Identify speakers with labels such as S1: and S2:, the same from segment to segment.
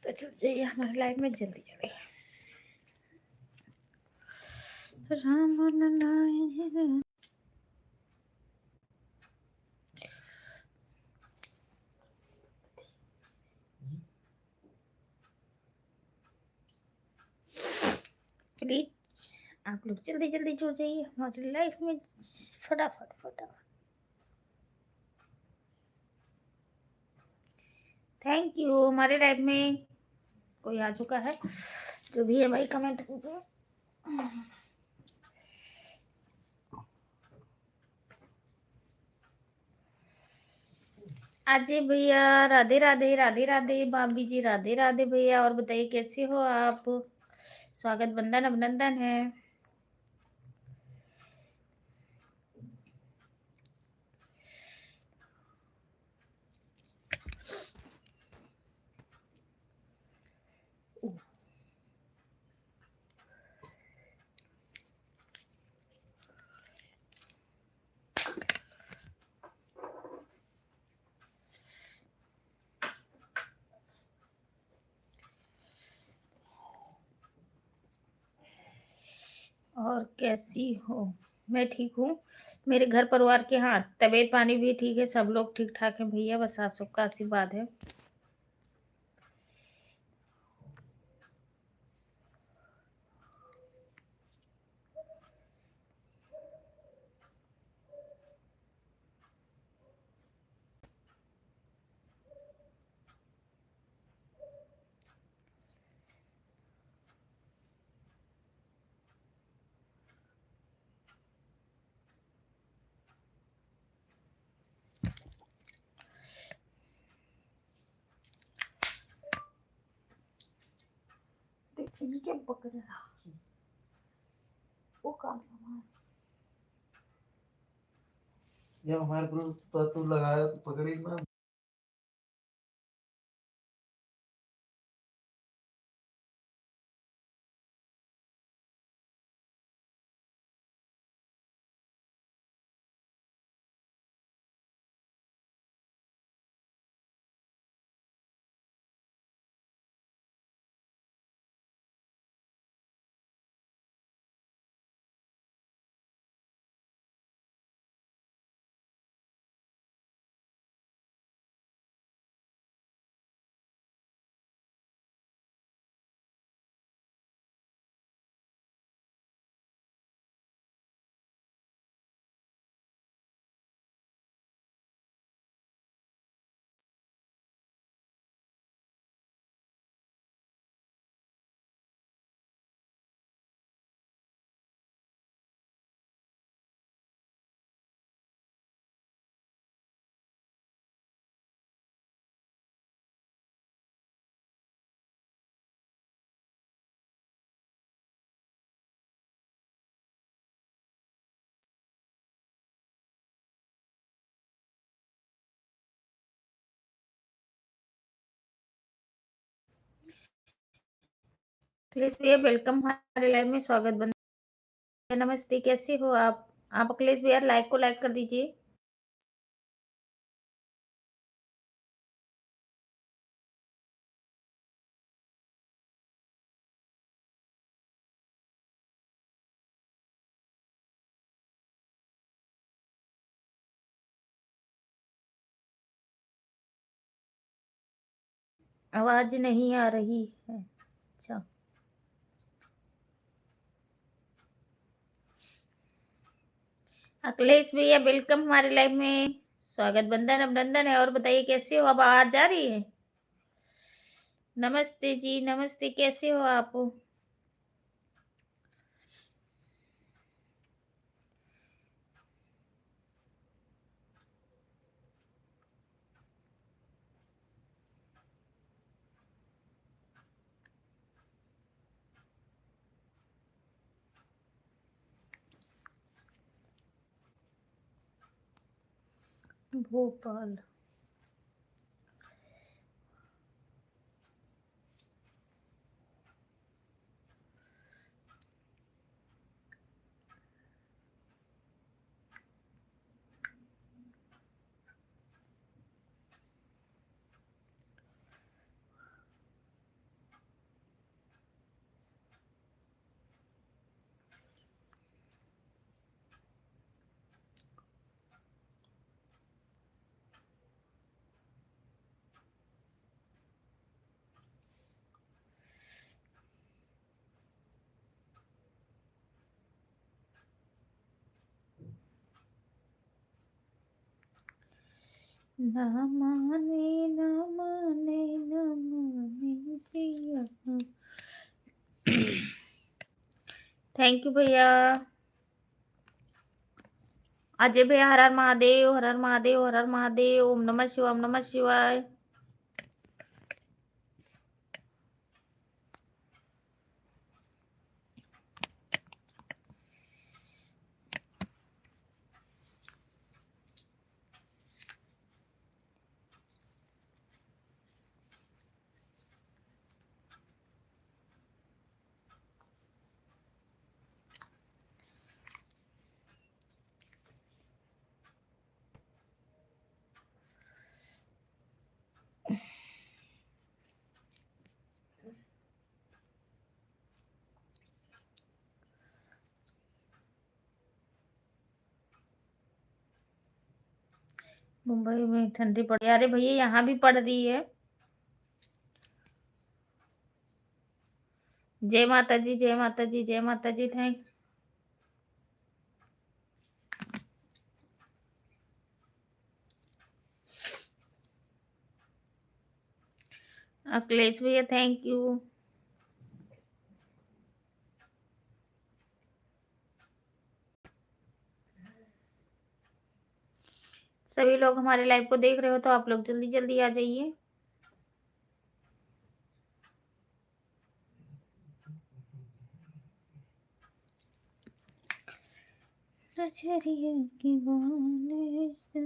S1: तो चल जाइए हमारी लाइफ में जल्दी जल्दी। राम नारायण। प्लीज आप लोग जल्दी जल्दी जुड़ जाइए हमारी लाइफ में, फटाफट फटाफट। Thank you. हमारे लाइफ में कोई आ चुका है, जो भी है भाई कमेंट कीजिए। अजय भैया राधे राधे, राधे राधे। भाभी जी राधे राधे भैया। और बताइए कैसे हो आप? स्वागत बंदन अभिनंदन है। और कैसी हो? मैं ठीक हूँ। मेरे घर परिवार के हाँ तबीयत पानी भी ठीक है, सब लोग ठीक ठाक हैं भैया, बस आप सबका आशीर्वाद है। क्या पकड़ रहा वो काम
S2: जब हमारे को तू लगाया तो पकड़ी ना।
S1: अखिलेश भैया वेलकम हमारे लाइव में, स्वागत बंदन। नमस्ते, कैसे हो आप अखिलेश भैया लाइक को लाइक कर दीजिए। आवाज नहीं आ रही है, अच्छा। अखिलेश भैया वेलकम हमारे लाइव में, स्वागत बंदन अभिनंदन है। और बताइए कैसे हो? अब आवाज आ रही है? नमस्ते जी, नमस्ते, कैसे हो आप? भोपाल। ना माने ना माने ना माने पिया। थैंक यू भैया। अजय भैया, हर हर महादेव, हर हर महादेव, हर हर महादेव। ओम नमः शिवाय, ओम नमः शिवाय। मुंबई में ठंडी पड़ रही है। अरे भैया यहाँ भी पड़ रही है। जय माता जी, जय माता जी, जय माता जी। थैंक अखिलेश भैया, थैंक यू। सभी लोग हमारे लाइव को देख रहे हो तो आप लोग जल्दी जल्दी आ जाइए। नजरिया की बारिश से।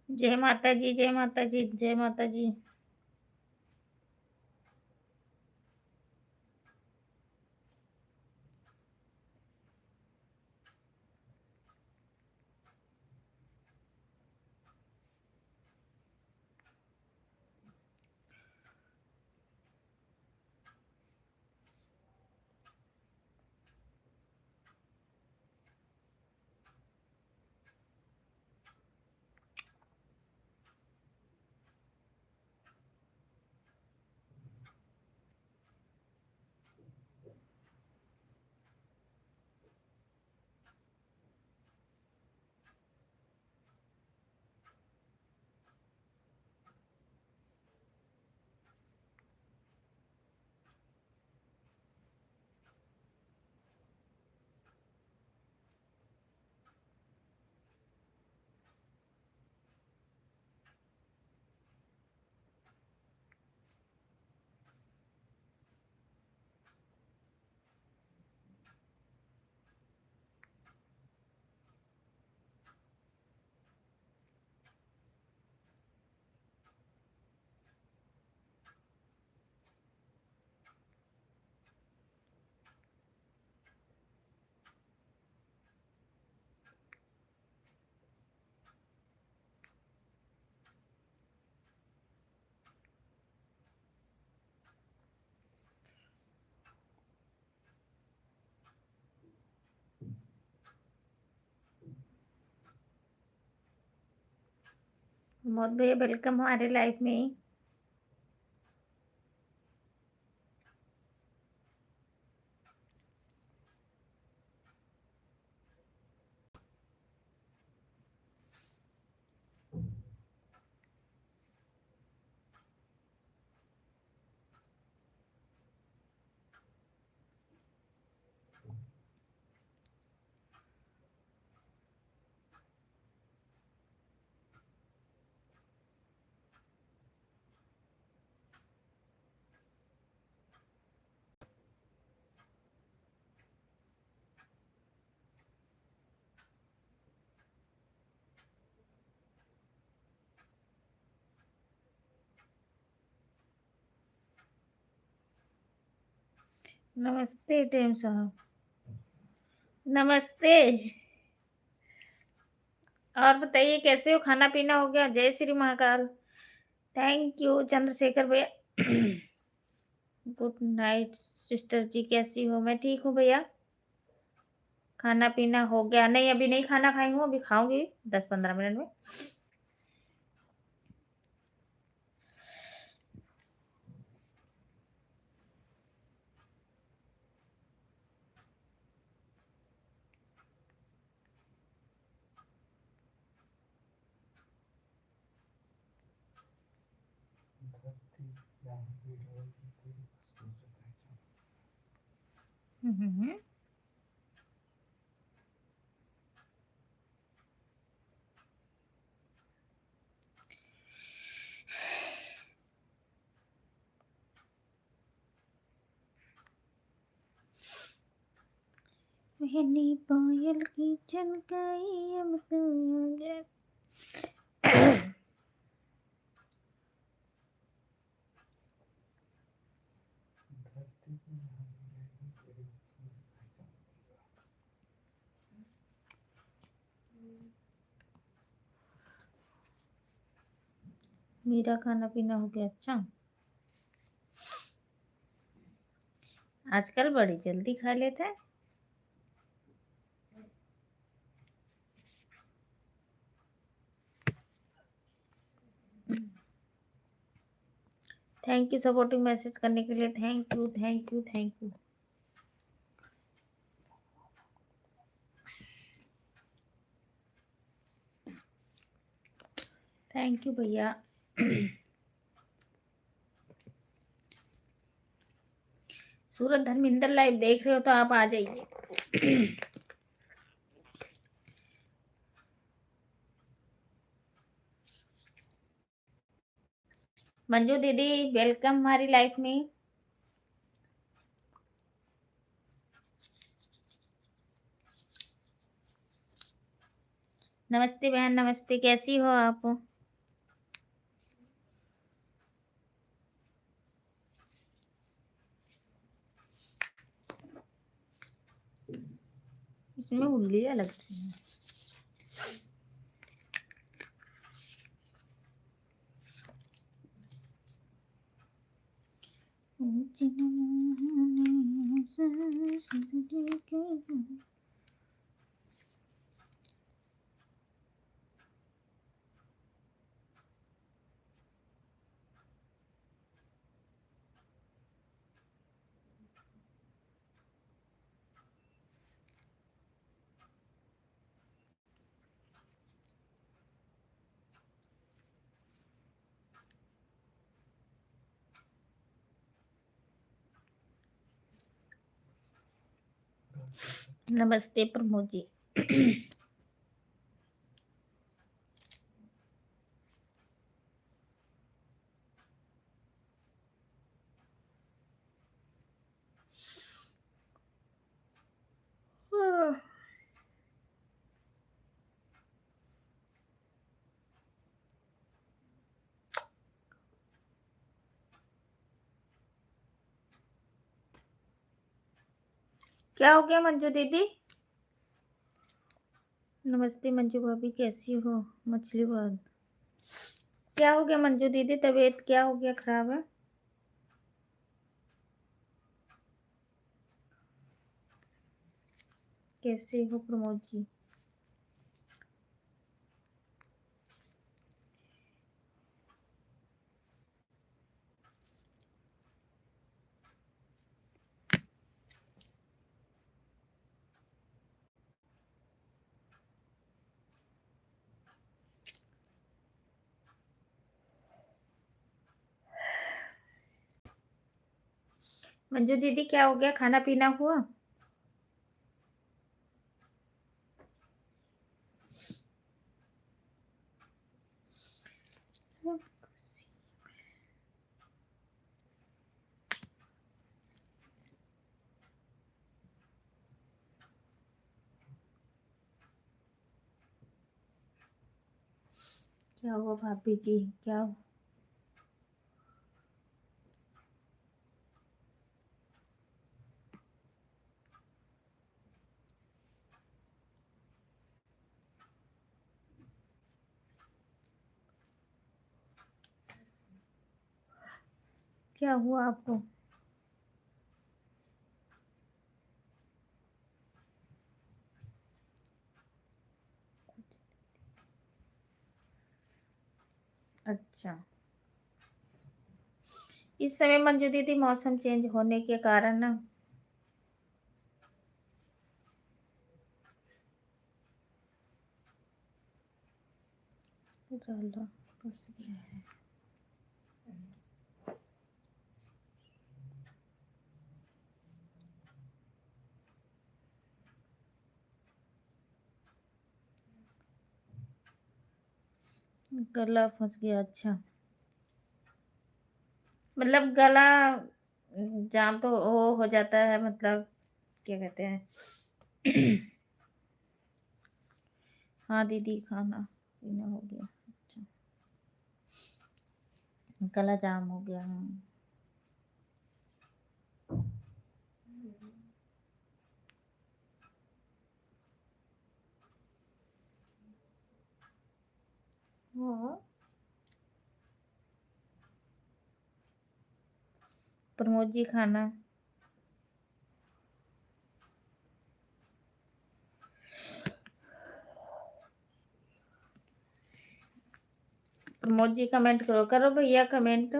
S1: जय माता जी, जय माता जी, जय माता जी। बहुत भैया वेलकम हमारे लाइफ में। नमस्ते टेम साहब, नमस्ते। और बताइए कैसे हो, खाना पीना हो गया? जय श्री महाकाल। थैंक यू चंद्रशेखर भैया। गुड नाइट सिस्टर जी, कैसी हो? मैं ठीक हूँ भैया। खाना पीना हो गया? नहीं, अभी नहीं खाना खाई हूँ, अभी खाऊंगी 10-15 मिनट में। हम्म। मैंने पायल की झनकाई, अब तो आ जा। मेरा खाना पीना हो गया? अच्छा, आजकल बड़ी जल्दी खा लेते हैं। थैंक यू सपोर्टिंग मैसेज करने के लिए। Thank you thank you thank you. Thank you भैया। सूरत धर्मिंदर लाइव देख रहे हो तो आप आ जाइए। मंजू दीदी वेलकम हमारी लाइफ में। नमस्ते बहन, नमस्ते, कैसी हो आप? इसमें उंगलियां लगती हैं। नमस्ते प्रमोद जी। क्या हो गया मंजू दीदी? नमस्ते मंजू भाभी, कैसी हो? मछली बात। क्या हो गया मंजू दीदी, तबीयत क्या हो गया, खराब है? कैसे हो प्रमोद जी? मंजू दीदी क्या हो गया, खाना पीना हुआ? क्या हुआ भाभी जी, क्या हुआ? क्या हुआ आपको? अच्छा, इस समय मंजू दीदी मौसम चेंज होने के कारण ना गला फंस गया है। गला फंस गया, अच्छा। मतलब गला जाम तो वो हो जाता है, मतलब क्या कहते हैं। हाँ दीदी, खाना पीना हो गया। अच्छा, गला जाम हो गया। हाँ, प्रमोद जी खाना। प्रमोद जी कमेंट करो, करो भैया कमेंट।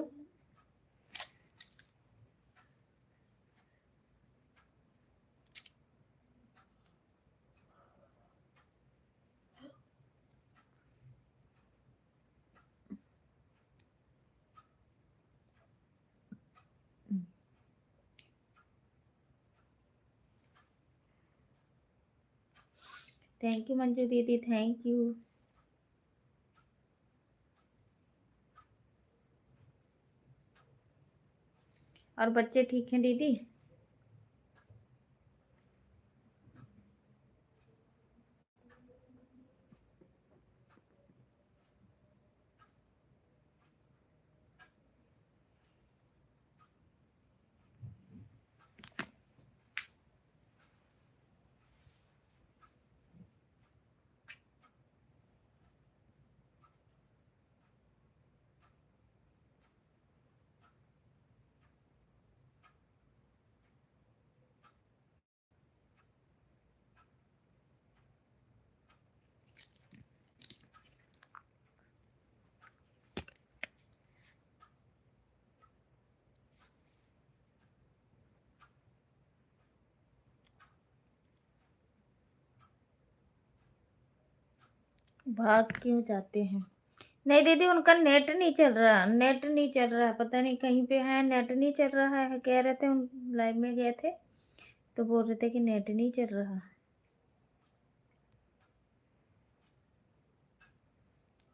S1: थैंक यू मंजू दीदी, थैंक यू। और बच्चे ठीक हैं दीदी? भाग क्यों जाते हैं? नहीं दीदी, उनका नेट नहीं चल रहा, नेट नहीं चल रहा, पता नहीं कहीं पे है, नेट नहीं चल रहा है, कह रहे थे। हम लाइव में गए थे तो बोल रहे थे कि नेट नहीं चल रहा।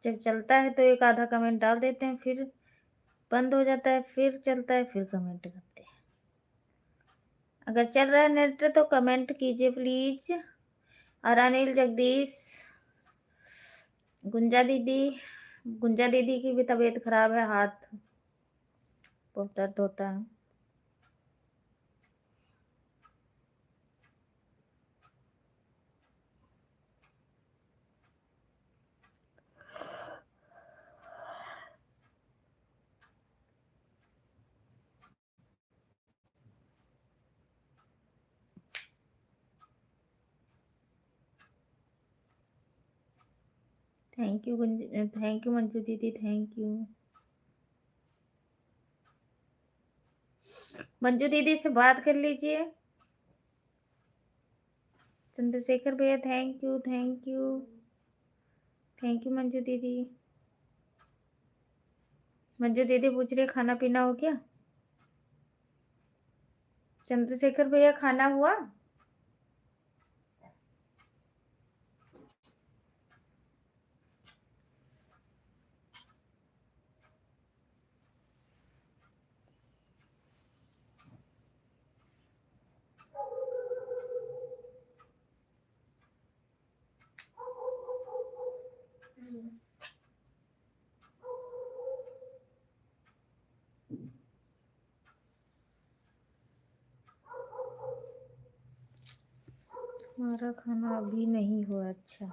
S1: जब चलता है तो एक आधा कमेंट डाल देते हैं, फिर बंद हो जाता है, फिर चलता है, फिर कमेंट करते हैं। अगर चल रहा है नेट तो कमेंट कीजिए प्लीज। और अनिल, जगदीश, गुंजा दीदी, गुंजा दीदी की भी तबीयत खराब है, हाथ बहुत दर्द होता है। Thank you thank you Manju दीदी, थैंक यू। मंजू दीदी से बात कर लीजिए। चंद्रशेखर भैया, thank you, thank you, thank you Manju दीदी। मंजू दीदी पूछ रही खाना पीना हो गया? चंद्रशेखर भैया, खाना हुआ? हमारा खाना अभी नहीं हुआ, अच्छा।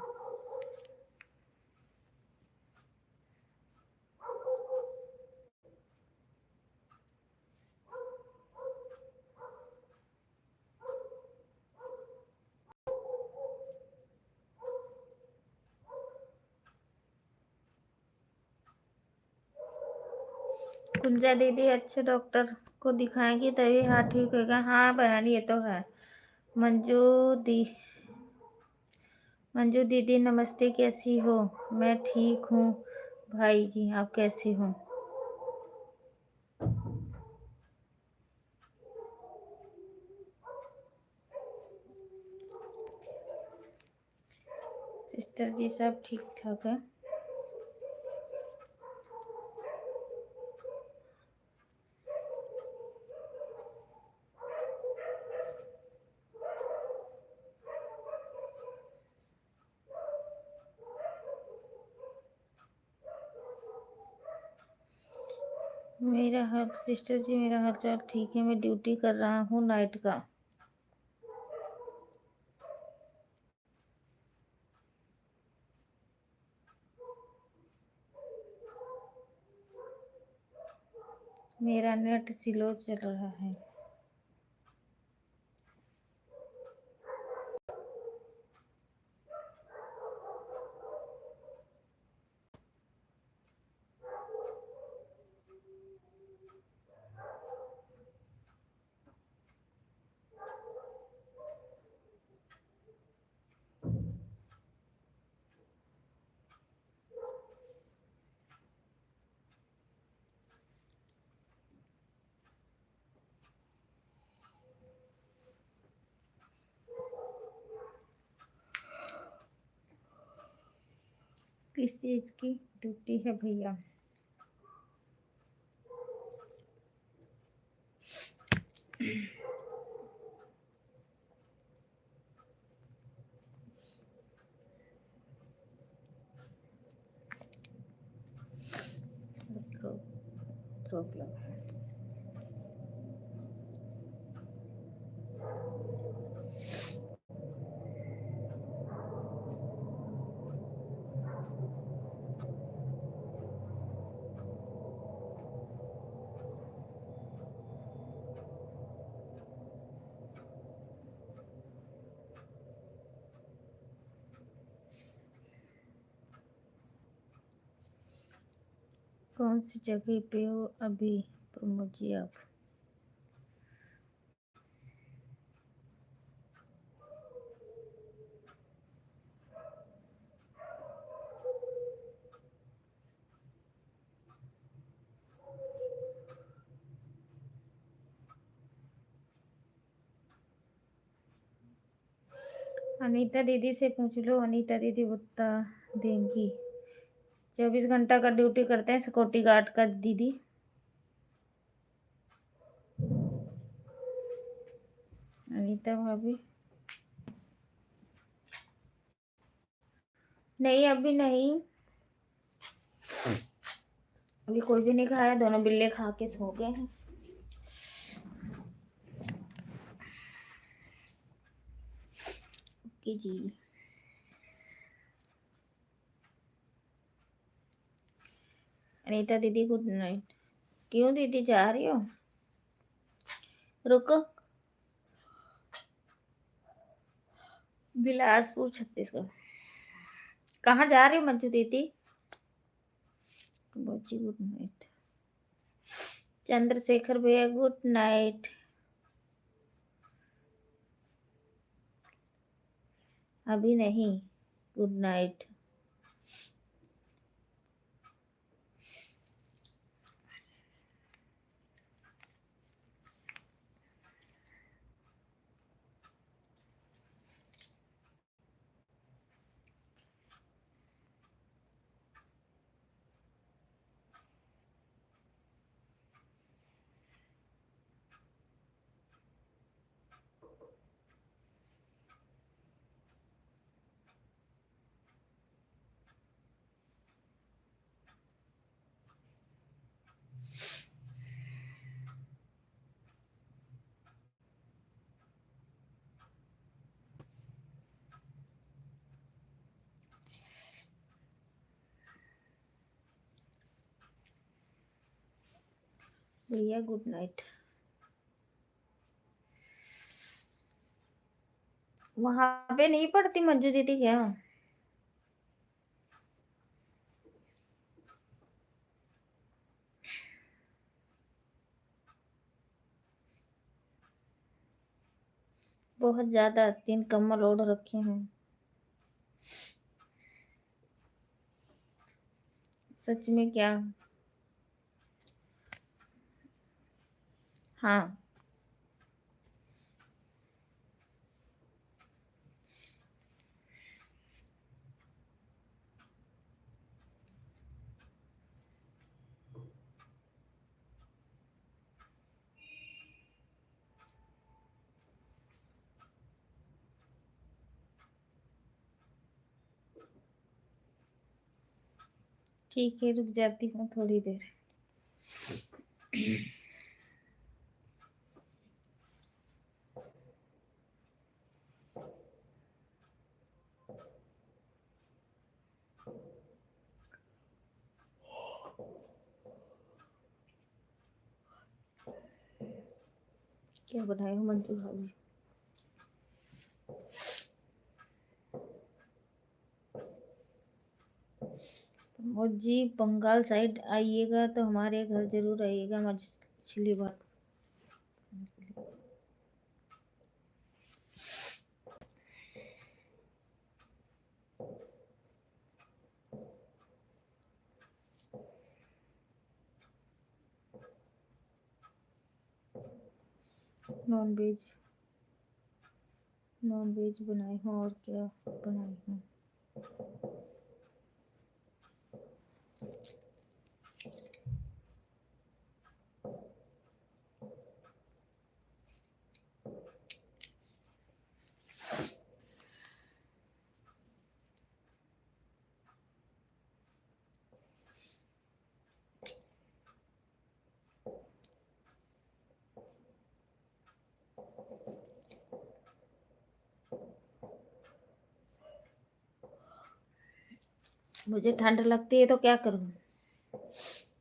S1: कुंजा दीदी अच्छे डॉक्टर को दिखाएंगी तभी हाथ ठीक होगा। हाँ बहन ये तो है। मंजू दी मंजू दीदी नमस्ते, कैसी हो? मैं ठीक हूँ भाई जी, आप कैसी हो? सिस्टर जी सब ठीक ठाक है। मेरा हाल सिस्टर जी मेरा हाल चाल ठीक है, मैं ड्यूटी कर रहा हूँ नाइट का। मेरा नेट स्लो चल रहा है। किस चीज़ की ड्यूटी है भैया? प्रॉब्लम है। कौन सी जगह पे हो अभी प्रमोद जी आप? अनीता दीदी से पूछ लो, अनीता दीदी बता देंगी। 24 घंटा का ड्यूटी करते हैं सिक्योरिटी गार्ड का दीदी। अनीता भाभी नहीं अभी नहीं, अभी कोई भी नहीं खाया, दोनों बिल्ले खा के सो गए हैं। ओके जी। अनीता दीदी गुड नाइट। क्यों दीदी जा रही हो? रुको। बिलासपुर छत्तीसगढ़। कहाँ जा रही हो मंजू दीदी? जी गुड नाइट। चंद्रशेखर भैया गुड नाइट। अभी नहीं, गुड नाइट। भैया गुड नाइट। वहां पे नहीं पढ़ती मंजू दीदी क्या? बहुत ज़्यादा 3 कंबल ओढ़ रखे हैं। सच में क्या? हाँ। ठीक है, रुक जाती हूँ थोड़ी देर। क्या बनाए हो मंजू भाभी? और जी, बंगाल साइड आइएगा तो हमारे घर जरूर आइएगा मछली भात। नॉन वेज बनाई हूँ और क्या बनाई हूँ। मुझे ठंड लगती है तो क्या करूँ?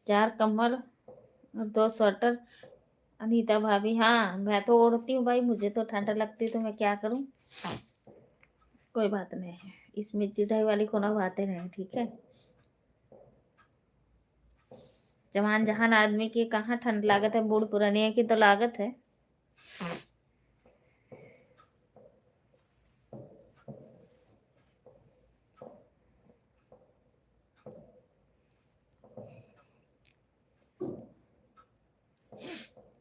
S1: 4 कम्बल और 2 स्वेटर। अनीता भाभी, हाँ मैं तो ओढ़ती हूँ भाई, मुझे तो ठंड लगती है तो मैं क्या करूँ। कोई बात नहीं है, इसमें चिढ़ाई वाली कोनो बातें नहीं, ठीक है। जवान जहान आदमी की कहाँ ठंड लागत है, बूढ़ पुरानिया की तो लागत है।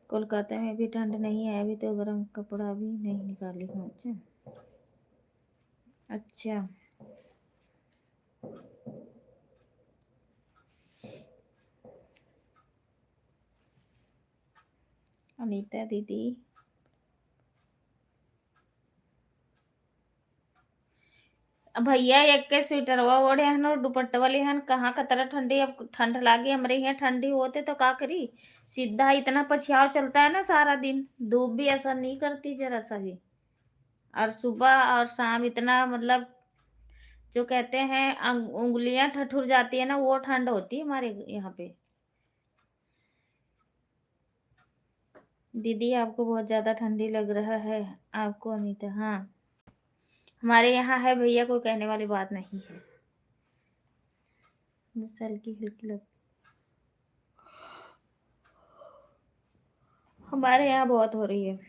S1: कोलकाता में भी ठंड नहीं है अभी तो, गर्म कपड़ा भी नहीं निकाली हूँ। अच्छा। अनीता दीदी, भैया एक के स्वेटर हुआ ओढ़े हन और दुपट्टे वाली हन, कहाँ का तरह ठंडी। अब ठंड लागी हमारे यहाँ, ठंडी होते तो का करी। सीधा इतना पछियाव चलता है ना सारा दिन, धूप भी असर नहीं करती जरा सा भी। और सुबह और शाम इतना मतलब, जो कहते हैं उंगलियां ठठुर जाती है ना, वो ठंड होती है हमारे यहाँ पे। दीदी आपको बहुत ज्यादा ठंडी लग रहा है। आपको अनीता, हाँ हमारे यहाँ है भैया, कोई कहने वाली बात नहीं है। बस हल्की हल्की लग, हमारे यहाँ बहुत हो रही है।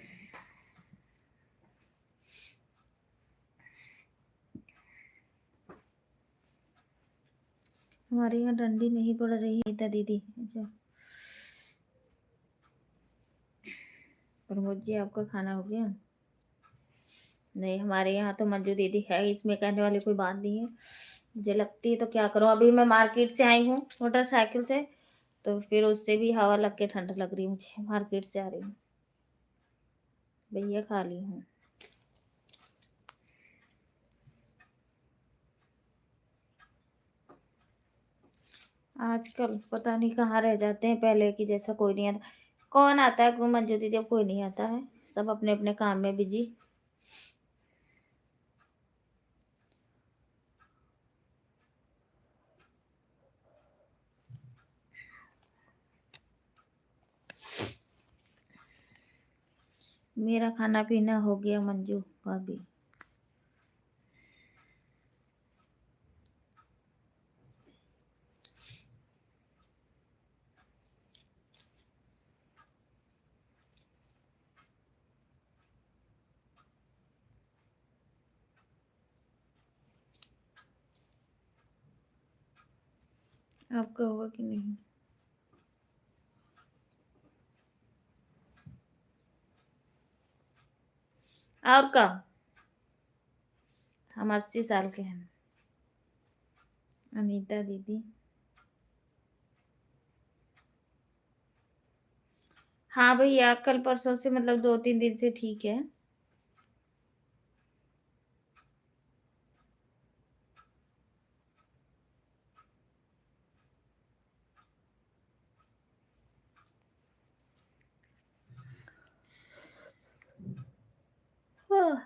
S1: हमारे यहाँ ठंडी नहीं पड़ रही है था दीदी। अच्छा प्रमोद जी, आपका खाना हो गया? नहीं, हमारे यहाँ तो मंजू दीदी है, इसमें कहने वाली कोई बात नहीं है। मुझे लगती है तो क्या करूँ, अभी मैं मार्केट से आई हूँ मोटरसाइकिल से, तो फिर उससे भी हवा लग के ठंड लग रही है मुझे, मार्केट से आ रही हूँ। भैया खा ली हूँ। आजकल पता नहीं कहाँ रह जाते हैं, पहले की जैसा कोई नहीं आता। कौन आता है, कोई मंजू दीदी, अब कोई नहीं आता है, सब अपने अपने काम में बिजी। मेरा खाना पीना हो गया मंजू भाभी। आपका हुआ कि नहीं? और का हम 80 साल के हैं। अनीता दीदी, हाँ भैया, कल परसों से मतलब 2-3 दिन से ठीक है। हाँ,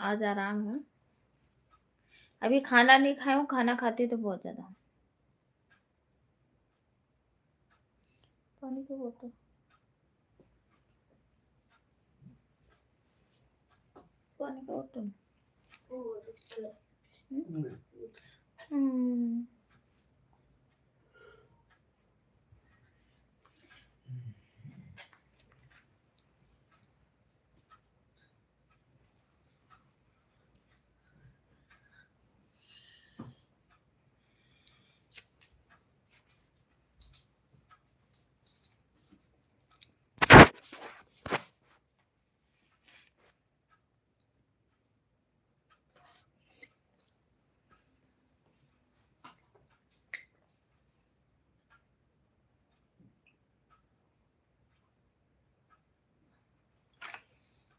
S1: आज आराम है। अभी खाना नहीं खाया हूँ, खाना खाती तो बहुत ज्यादा। पानी की बोतल, पानी का बोतल। हम्म।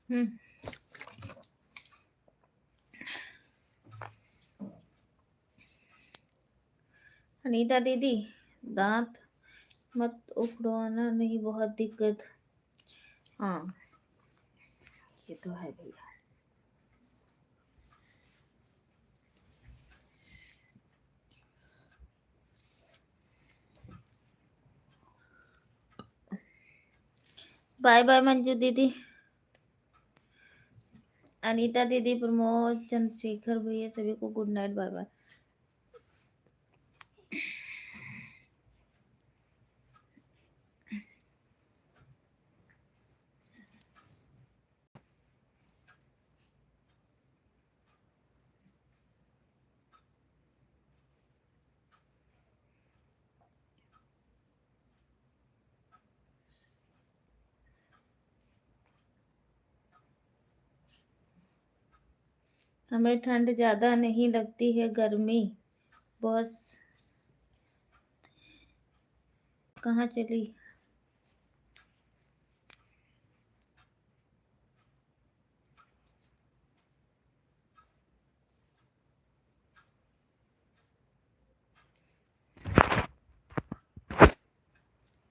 S1: हम्म। अनीता दीदी, दांत मत उखड़वाना, नहीं बहुत दिक्कत। हाँ, ये तो है भैया। बाय बाय मंजू दीदी, अनीता दीदी, प्रमोद, चंद्रशेखर भैया, सभी को गुड नाइट, बाय बाय। हमें ठंड ज्यादा नहीं लगती है, गर्मी बस। कहाँ चली?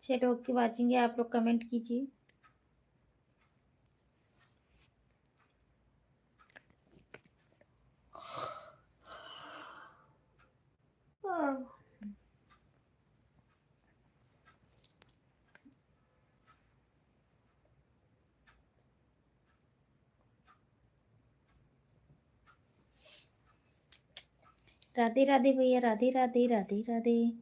S1: छह लोग की वाचिंग है, आप लोग कमेंट कीजिए। राधे राधे भैया, राधे राधे, राधे राधे।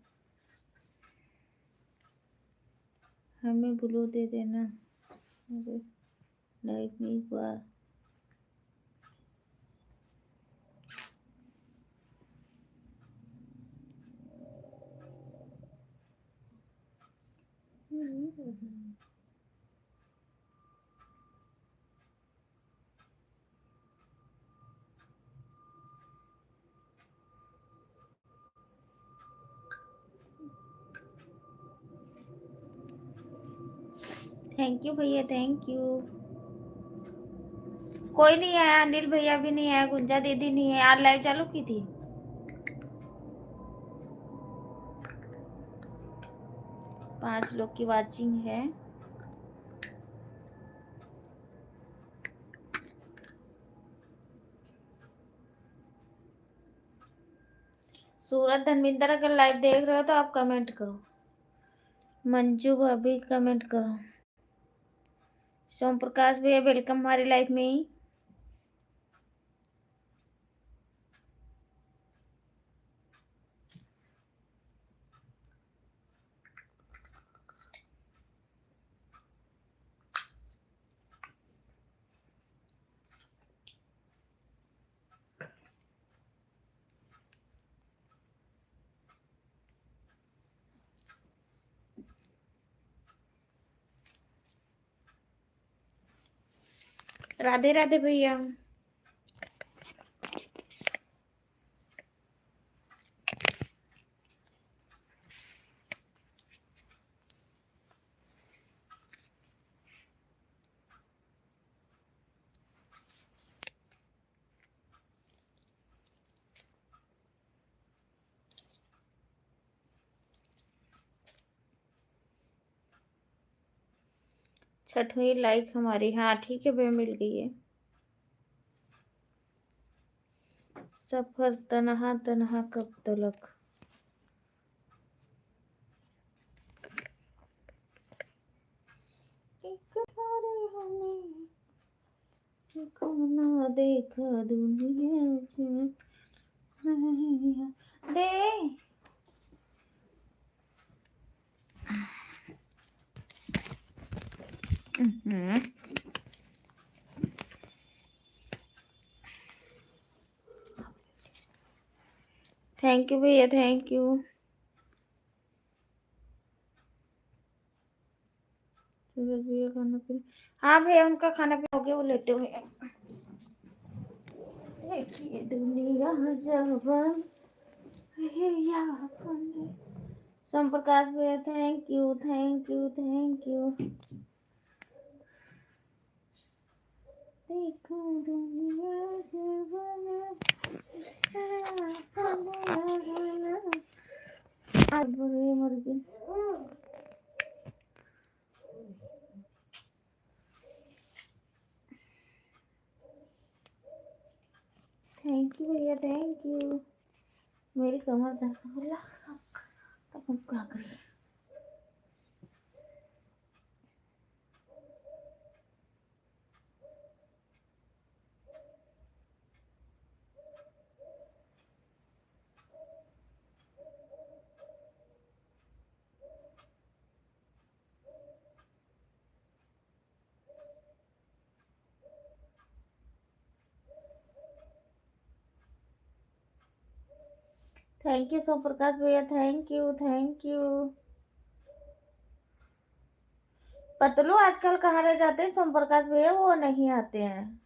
S1: हमें ब्लू दे देना, मुझे लाइक में एक बार। थैंक यू भैया, थैंक यू। कोई नहीं आया, अनिल भैया भी नहीं आया, गुंजा दीदी नहीं है। आज लाइव चालू की थी। 5 लोग की वाचिंग है। सूरज धर्मिंदर, अगर लाइव देख रहे हो तो आप कमेंट करो। मंजू भाभी कमेंट करो। सोम प्रकाश भैया, वेलकम हमारी लाइफ में। राधे राधे भैया। छठवीं लाइक हमारी, हाँ ठीक है भैया, मिल गई है। सफर तन्हा तन्हा कब तलक। एक बार हमें ना देखा दुनिया दे। थैंक यू भैया, थैंक यू। भैया खाना पीना, हाँ भैया उनका खाना पीना हो गया, वो लेटे हुए हैं। देखिए दुनिया जवान है यहाँ। सोम प्रकाश भैया thank you, thank you, thank you. देखो दुनिया जवान अब रे मर गई। थैंक यू भैया, थैंक यू। मेरी कमर दर्द हो रहा है, अब हम क्या करें। थैंक यू सोम प्रकाश भैया, thank you, thank you. Patlu आजकल कहाँ रह जाते हैं सोम प्रकाश भैया, वो नहीं आते हैं।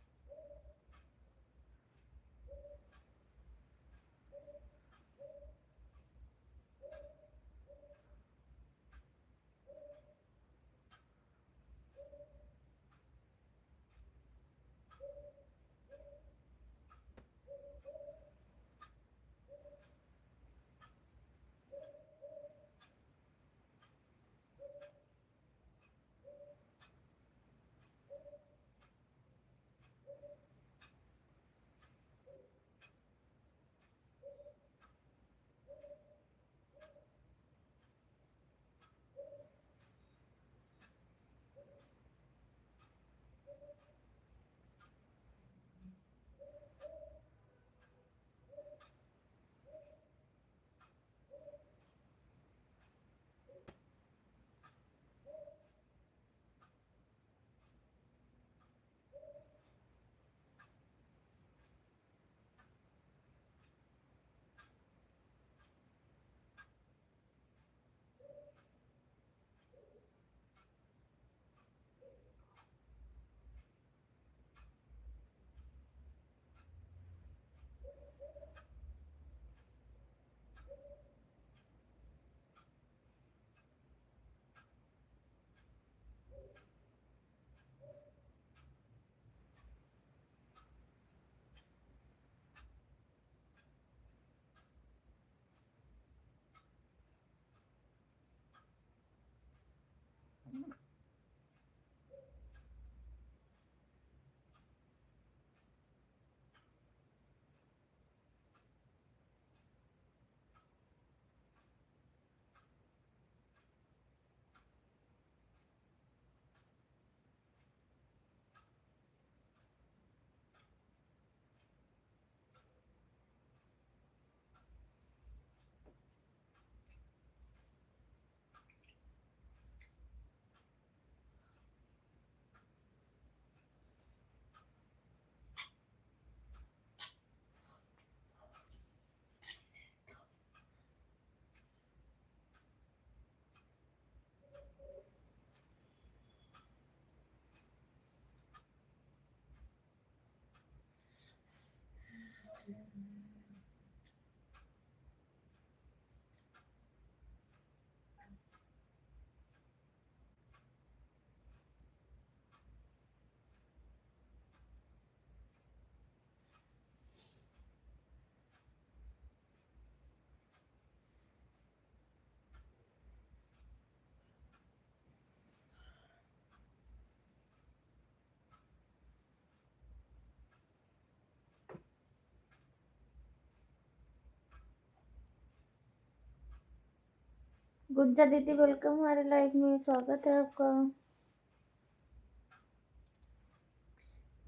S1: गुज्जा दीदी वेलकम हमारे लाइफ में, स्वागत है आपका।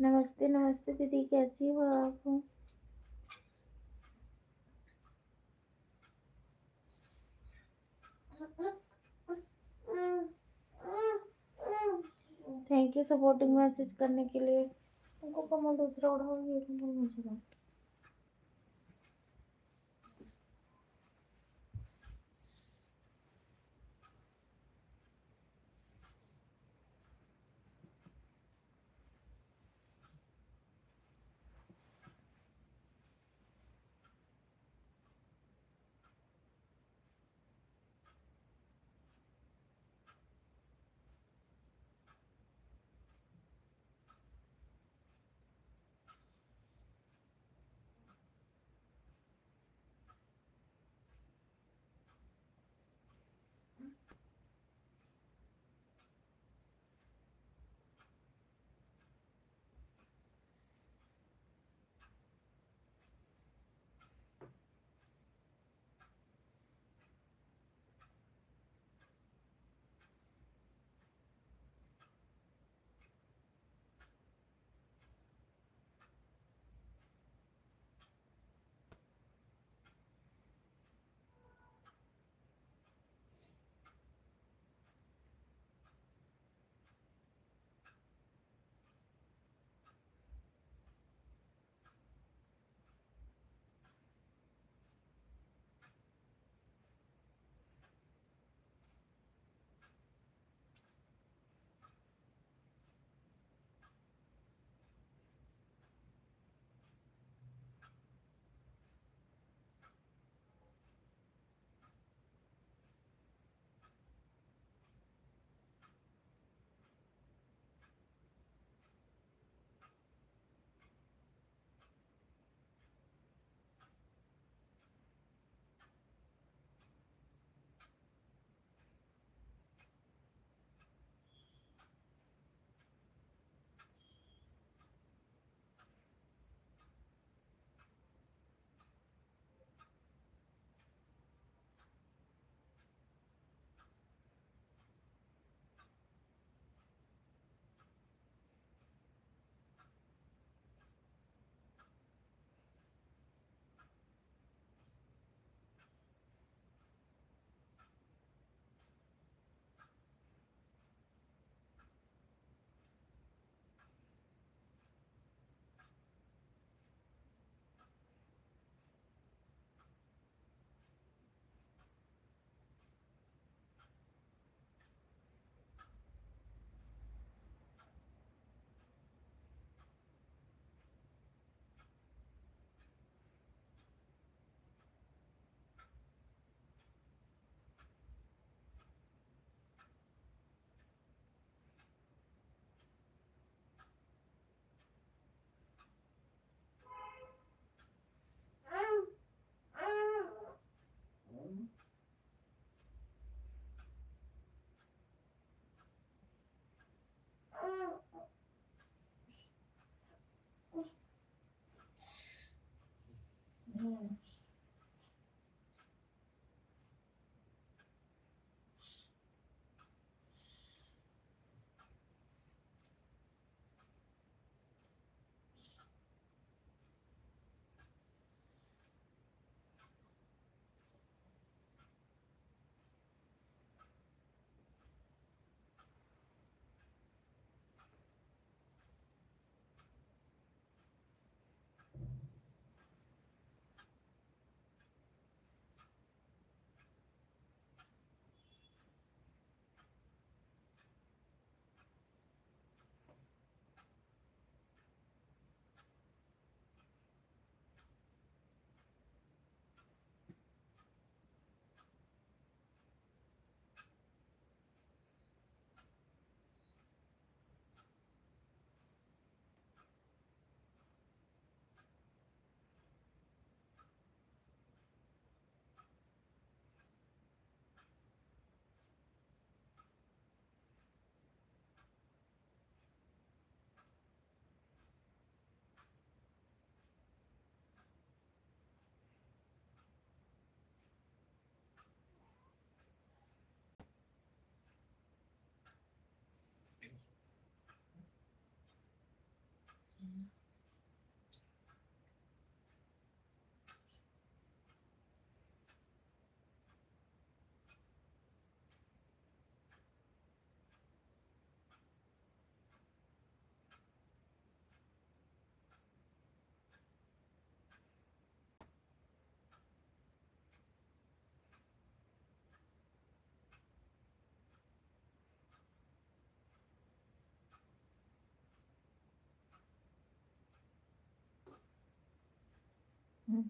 S1: नमस्ते नमस्ते दीदी, कैसी हो आप? थैंक यू सपोर्टिंग मैसेज करने के लिए। उनको कमल दूसरा उड़ाओ, ये कमल मुझे दो। हम्म।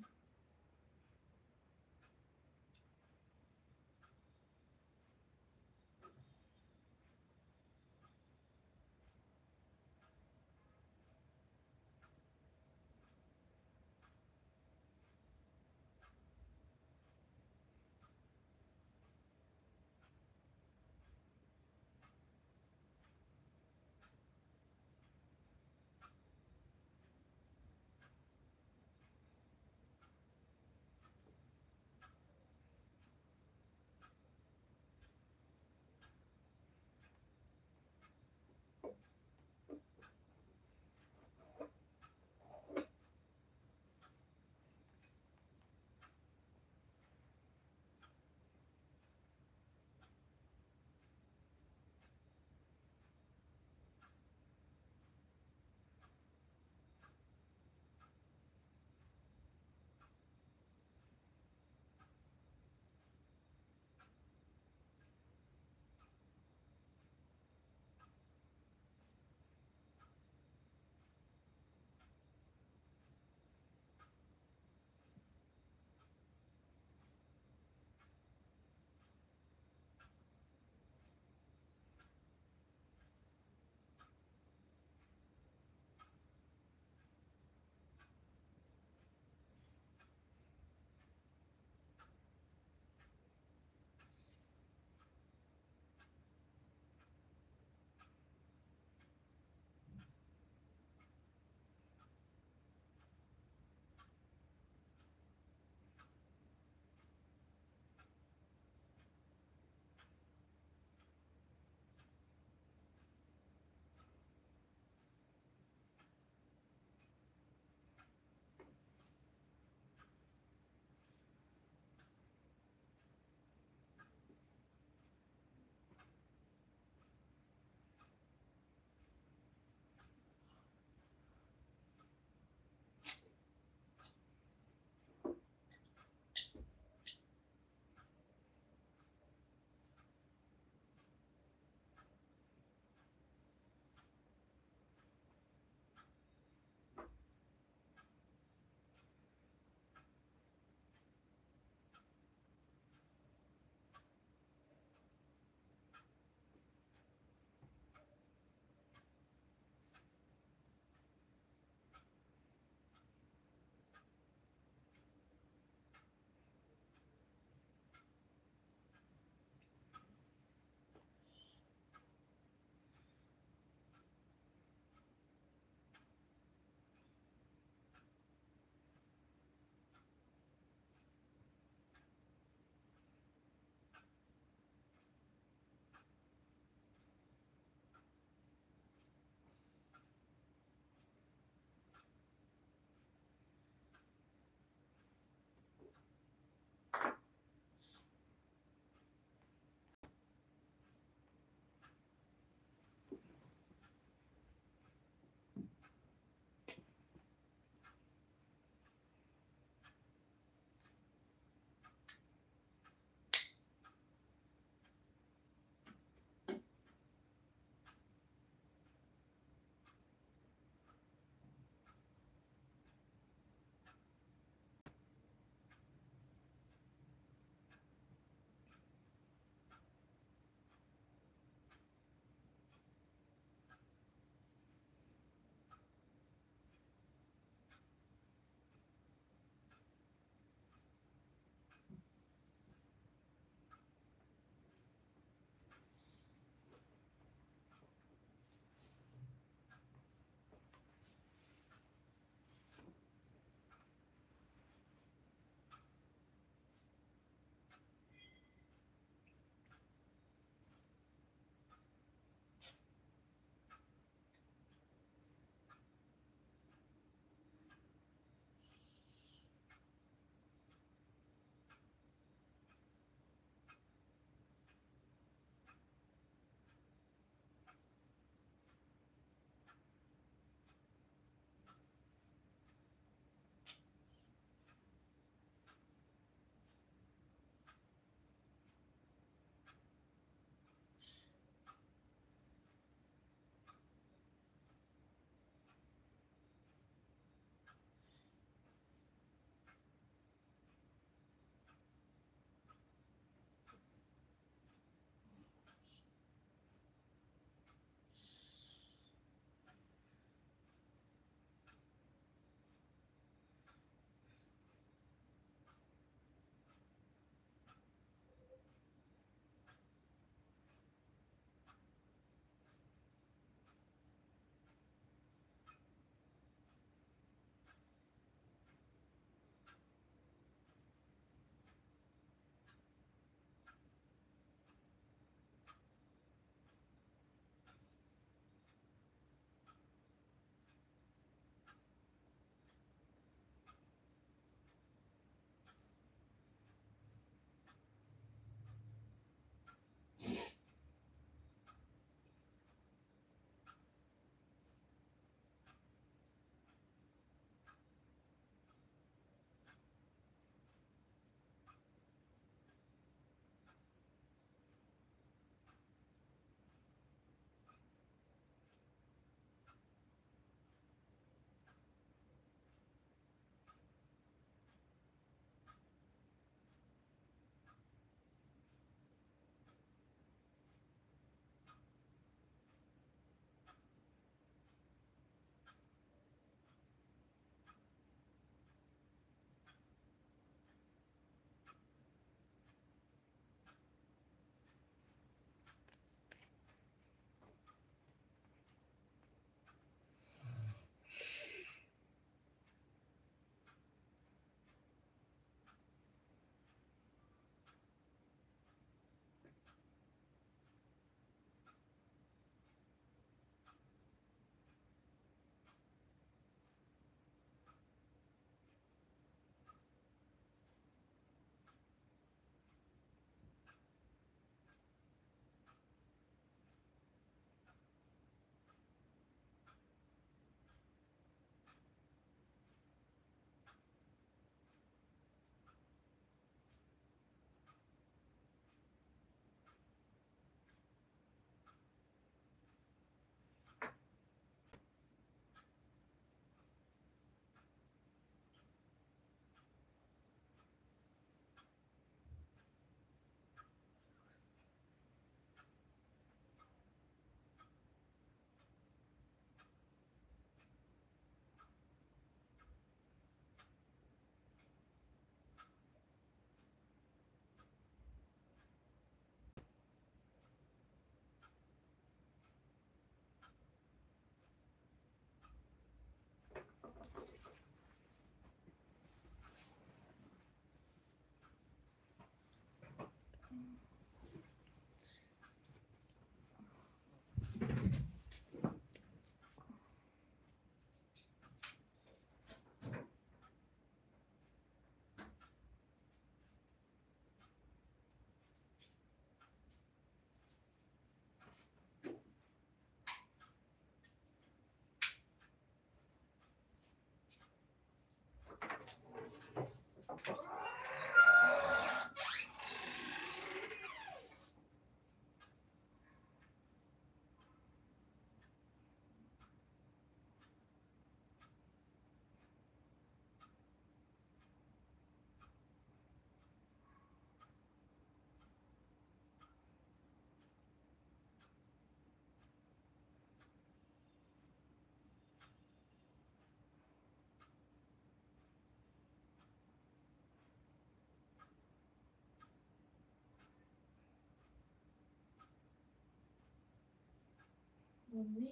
S1: मम्मी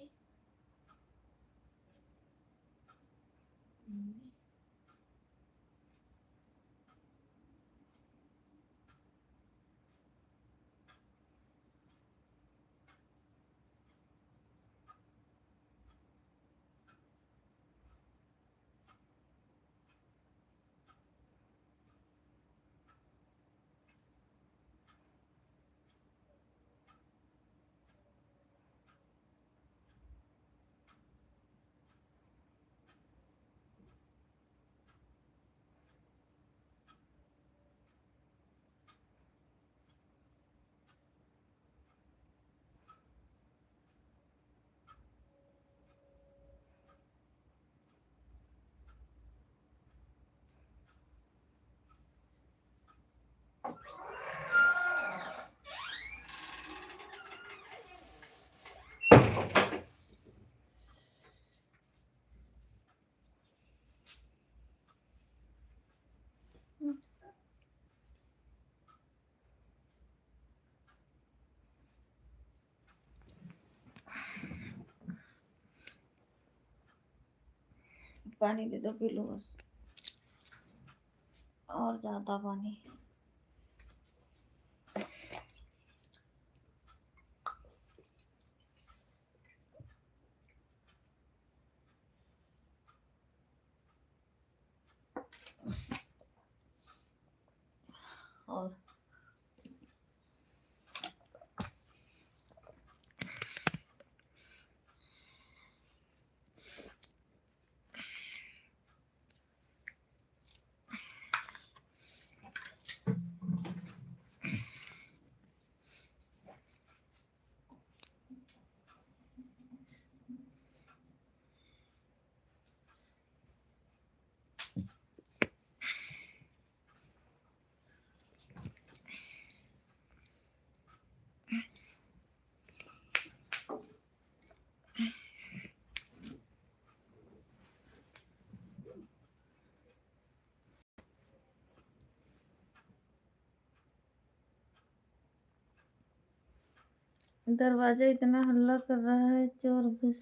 S1: मम्मी पानी दे दो, पी लो बस, और ज्यादा पानी। और दरवाजा इतना हल्ला कर रहा है, चोर घुस।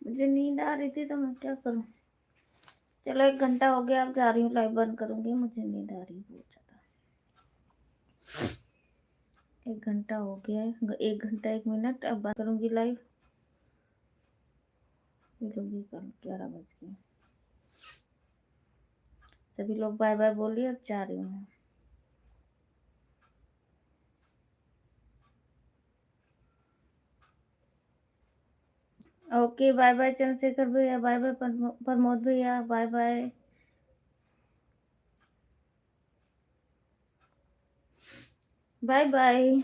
S1: मुझे नींद आ रही थी तो मैं क्या करूं। चलो 1 घंटा हो गया, अब जा रही हूँ, लाइव बंद करूंगी, मुझे नींद आ रही है बहुत ज्यादा। 1 घंटा हो गया है, 1 घंटा 1 मिनट, अब बंद करूंगी लाइव। मिलूंगी कल 11 बज के। सभी लोग बाय बाय बोलिए, अब जा रही हूँ। ओके, बाय बाय चंद्रशेखर भैया, बाय बाय प्रमोद भैया, बाय बाय। Bye bye.